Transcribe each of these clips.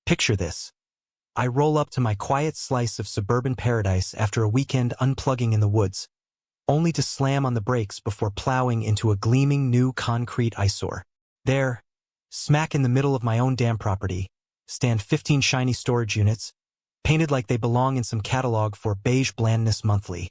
Picture this. I roll up to my quiet slice of suburban paradise after a weekend unplugging in the woods, only to slam on the brakes before plowing into a gleaming new concrete eyesore. There, smack in the middle of my own damn property, stand 15 shiny storage units, painted like they belong in some catalog for Beige Blandness Monthly.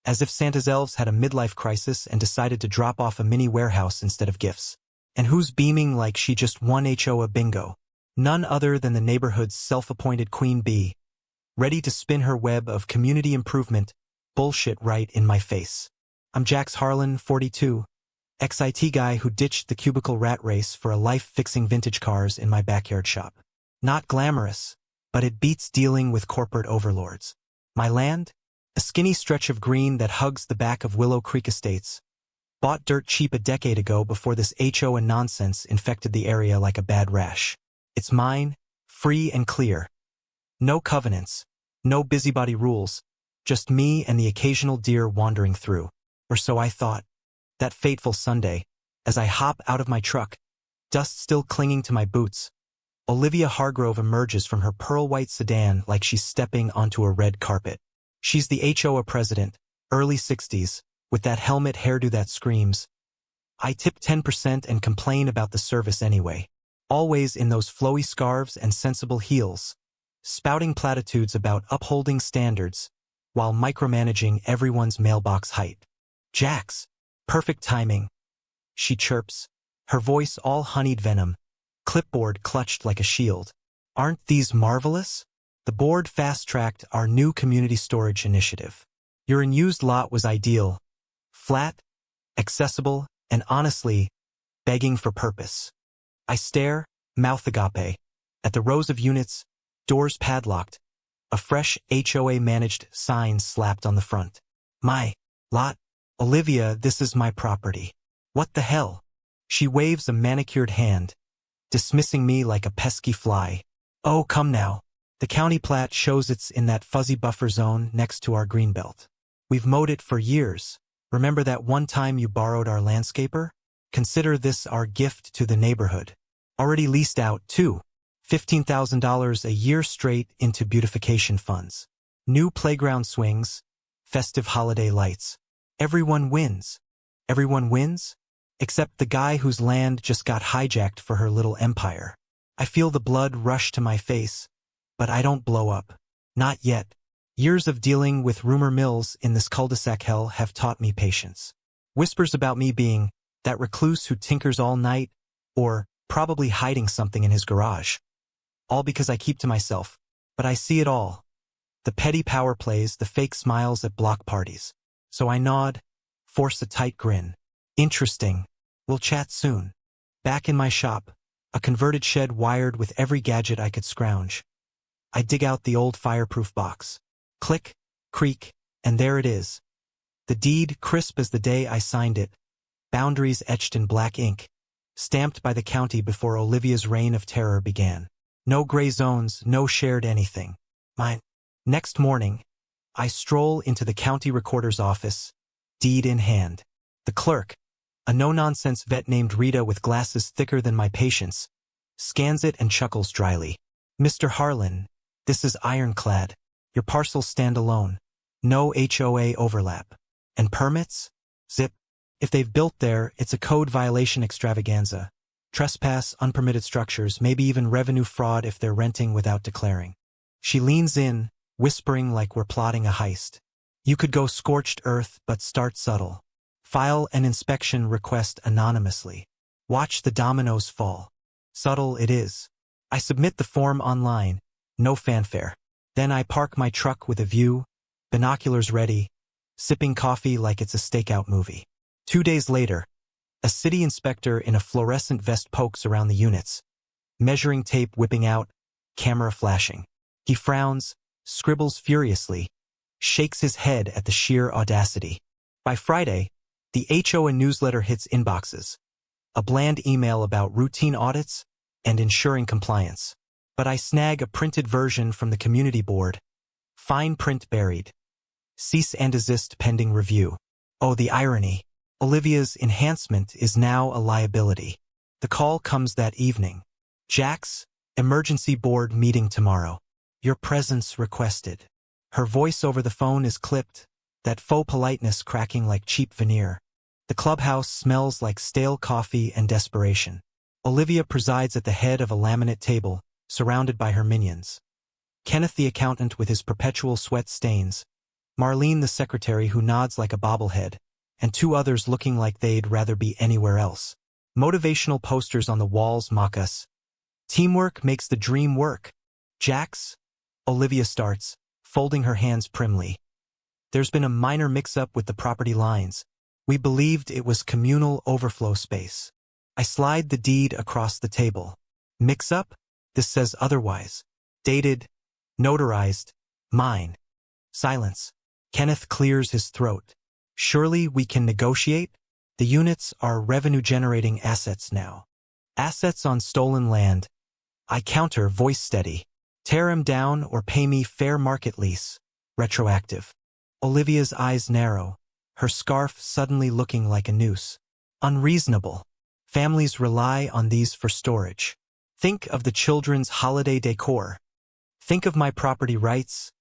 As if Santa's elves had a midlife crisis and decided to drop off a mini warehouse instead of gifts. And who's beaming like she just won HOA bingo? None other than the neighborhood's self-appointed queen bee, ready to spin her web of community improvement bullshit right in my face. I'm Jax Harlan, 42, ex-IT guy who ditched the cubicle rat race for a life fixing vintage cars in my backyard shop. Not glamorous, but it beats dealing with corporate overlords. My land? A skinny stretch of green that hugs the back of Willow Creek Estates. Bought dirt cheap a decade ago before this HOA nonsense infected the area like a bad rash. It's mine, free and clear. No covenants, no busybody rules, just me and the occasional deer wandering through. Or so I thought. That fateful Sunday, as I hop out of my truck, dust still clinging to my boots, Olivia Hargrove emerges from her pearl-white sedan like she's stepping onto a red carpet. She's the HOA president, early 60s, with that helmet hairdo that screams, "I tip 10% and complain about the service anyway." Always in those flowy scarves and sensible heels, spouting platitudes about upholding standards while micromanaging everyone's mailbox height. "Jax, perfect timing," she chirps, her voice all honeyed venom, clipboard clutched like a shield. "Aren't these marvelous?" The board fast-tracked our new community storage initiative. Your unused lot was ideal, flat, accessible, and honestly, begging for purpose. I stare, mouth agape, at the rows of units, doors padlocked, a fresh HOA-managed sign slapped on the front. "My lot, Olivia, this is my property." "What the hell?" She waves a manicured hand, dismissing me like a pesky fly. "Oh, come now. The county plat shows it's in that fuzzy buffer zone next to our greenbelt. We've mowed it for years. Remember that one time you borrowed our landscaper? Consider this our gift to the neighborhood. Already leased out, too. $15,000 a year straight into beautification funds. New playground swings, festive holiday lights. Everyone wins. Everyone wins? Except the guy whose land just got hijacked for her little empire. I feel the blood rush to my face, but I don't blow up. Not yet. Years of dealing with rumor mills in this cul-de-sac hell have taught me patience. Whispers about me being that recluse who tinkers all night, or probably hiding something in his garage. All because I keep to myself, but I see it all. The petty power plays, the fake smiles at block parties. So I nod, force a tight grin. Interesting. We'll chat soon. Back in my shop, a converted shed wired with every gadget I could scrounge. I dig out the old fireproof box. Click, creak, and there it is. The deed, crisp as the day I signed it. Boundaries etched in black ink. Stamped by the county before Olivia's reign of terror began. No gray zones, no shared anything. Mine. Next morning, I stroll into the county recorder's office, deed in hand. The clerk, a no-nonsense vet named Rita with glasses thicker than my patience, scans it and chuckles dryly. "Mr. Harlan, this is ironclad. Your parcels stand alone. No HOA overlap. And permits? Zip. If they've built there, it's a code violation extravaganza. Trespass, unpermitted structures, maybe even revenue fraud if they're renting without declaring." She leans in, whispering like we're plotting a heist. "You could go scorched earth, but start subtle. File an inspection request anonymously. Watch the dominoes fall. Subtle it is." I submit the form online, no fanfare. Then I park my truck with a view, binoculars ready, sipping coffee like it's a stakeout movie. 2 days later, a city inspector in a fluorescent vest pokes around the units, measuring tape whipping out, camera flashing. He frowns, scribbles furiously, shakes his head at the sheer audacity. By Friday, the HOA newsletter hits inboxes, a bland email about routine audits and ensuring compliance. But I snag a printed version from the community board. Fine print buried. Cease and desist pending review. Oh, the irony. Olivia's enhancement is now a liability. The call comes that evening. "Jax, Emergency board meeting tomorrow. Your presence requested. Her voice over the phone is clipped, that faux politeness cracking like cheap veneer. The clubhouse smells like stale coffee and desperation. Olivia presides at the head of a laminate table, surrounded by her minions. Kenneth the accountant with his perpetual sweat stains, Marlene the secretary who nods like a bobblehead, and two others looking like they'd rather be anywhere else. Motivational posters on the walls mock us. Teamwork makes the dream work. Jax? Olivia starts, folding her hands primly. There's been a minor mix-up with the property lines. We believed it was communal overflow space. I slide the deed across the table. Mix-up? This says otherwise. Dated. Notarized. Mine. Silence. Kenneth clears his throat. Surely we can negotiate? The units are revenue-generating assets now. Assets on stolen land. I counter, voice steady. Tear him down or pay me fair market lease. Retroactive. Olivia's eyes narrow, her scarf suddenly looking like a noose. Unreasonable. Families rely on these for storage. Think of the children's holiday decor. Think of my property rights.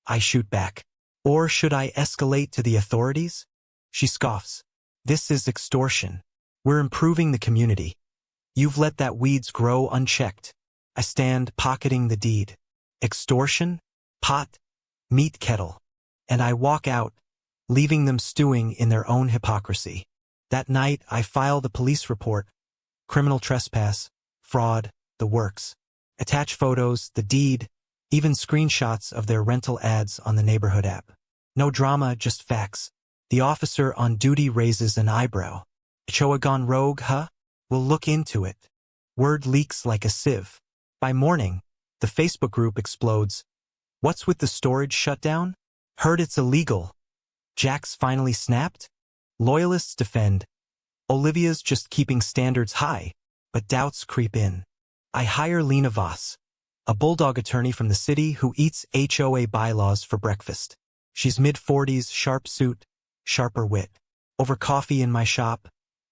I shoot back. Or should I escalate to the authorities? She scoffs. This is extortion. We're improving the community. You've let that weeds grow unchecked. I stand pocketing the deed. Extortion? Pot? Meat kettle. And I walk out, leaving them stewing in their own hypocrisy. That night, I file the police report. Criminal trespass, fraud, the works. Attach photos, the deed, even screenshots of their rental ads on the neighborhood app. No drama, just facts. The officer on duty raises an eyebrow. HOA gone rogue, huh? We'll look into it. Word leaks like a sieve. By morning, the Facebook group explodes. What's with the storage shutdown? Heard it's illegal. Jax finally snapped? Loyalists defend. Olivia's just keeping standards high, but doubts creep in. I hire Lena Voss, a bulldog attorney from the city who eats HOA bylaws for breakfast. She's mid-40s, sharp suit, sharper wit. Over coffee in my shop,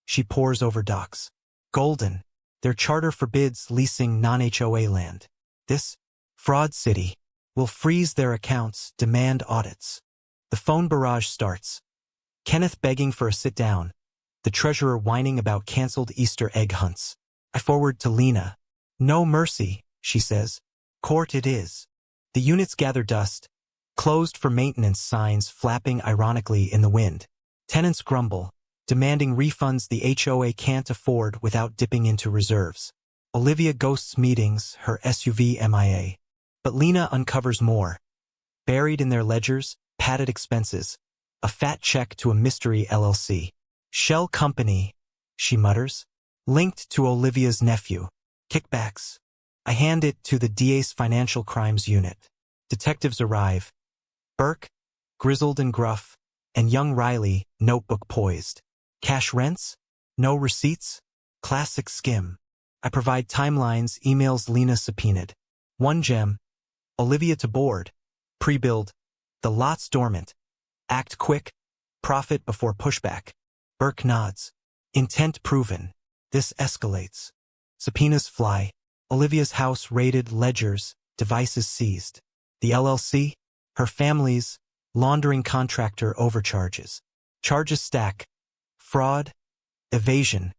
she pores over docs. Golden. Their charter forbids leasing non-HOA land. This fraud city will freeze their accounts, demand audits. The phone barrage starts. Kenneth begging for a sit-down. The treasurer whining about canceled Easter egg hunts. I forward to Lena. No mercy, she says. Court it is. The units gather dust. Closed for maintenance signs flapping ironically in the wind. Tenants grumble, demanding refunds the HOA can't afford without dipping into reserves. Olivia ghosts meetings, her SUV MIA. But Lena uncovers more. Buried in their ledgers, padded expenses. A fat check to a mystery LLC. Shell company, she mutters. Linked to Olivia's nephew. Kickbacks. I hand it to the DA's Financial Crimes Unit. Detectives arrive. Burke, grizzled and gruff, and young Riley, notebook poised. Cash rents? No receipts? Classic skim. I provide timelines, emails Lena subpoenaed. One gem. Olivia to board. Pre-build. The lot's dormant. Act quick. Profit before pushback. Burke nods. Intent proven. This escalates. Subpoenas fly. Olivia's house raided, ledgers, devices seized. The LLC? Her family's laundering contractor overcharges. Charges stack. Fraud, evasion,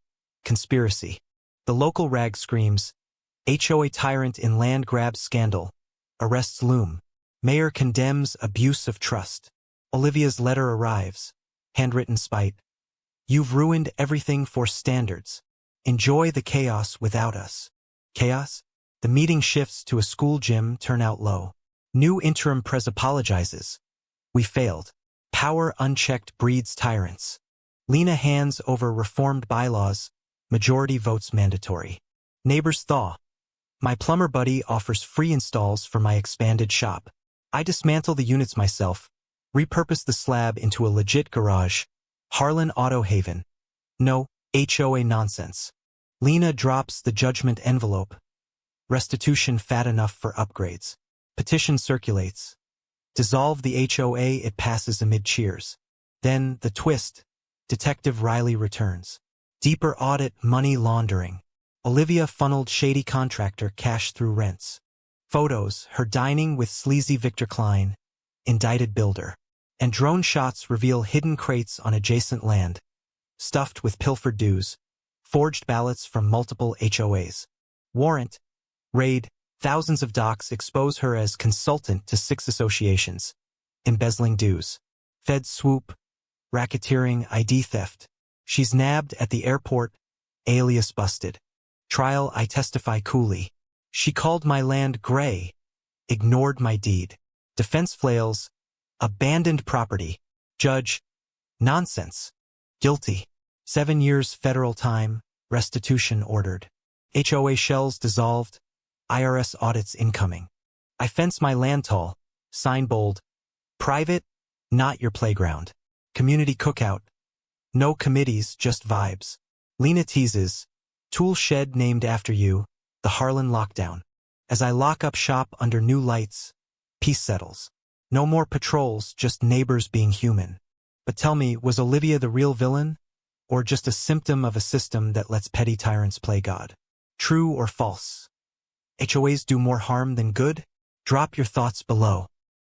conspiracy. The local rag screams. HOA tyrant in land grab scandal. Arrests loom. Mayor condemns abuse of trust. Olivia's letter arrives. Handwritten spite. You've ruined everything for standards. Enjoy the chaos without us. Chaos? The meeting shifts to a school gym, turnout low. New interim pres apologizes. We failed. Power unchecked breeds tyrants. Lena hands over reformed bylaws. Majority votes mandatory. Neighbors thaw. My plumber buddy offers free installs for my expanded shop. I dismantle the units myself. Repurpose the slab into a legit garage. Harlan Auto Haven. No HOA nonsense. Lena drops the judgment envelope. Restitution fat enough for upgrades. Petition circulates. Dissolve the HOA, it passes amid cheers. Then, the twist. Detective Riley returns. Deeper audit, money laundering. Olivia funneled shady contractor cash through rents. Photos, her dining with sleazy Victor Klein, indicted builder. And drone shots reveal hidden crates on adjacent land, stuffed with pilfered dues, forged ballots from multiple HOAs. Warrant, raid, thousands of docs expose her as consultant to 6 associations, embezzling dues. Fed swoop, racketeering, ID theft. She's nabbed at the airport, alias busted. Trial, I testify coolly. She called my land gray, ignored my deed. Defense flails, abandoned property. Judge, nonsense. Guilty. 7 years federal time, restitution ordered. HOA shells dissolved, IRS audits incoming. I fence my land tall, sign bold. Private, not your playground. Community cookout. No committees, just vibes. Lena teases. Tool shed named after you, the Harlan lockdown. As I lock up shop under new lights, peace settles. No more patrols, just neighbors being human. But tell me, was Olivia the real villain? Or just a symptom of a system that lets petty tyrants play God? True or false? HOAs do more harm than good? Drop your thoughts below.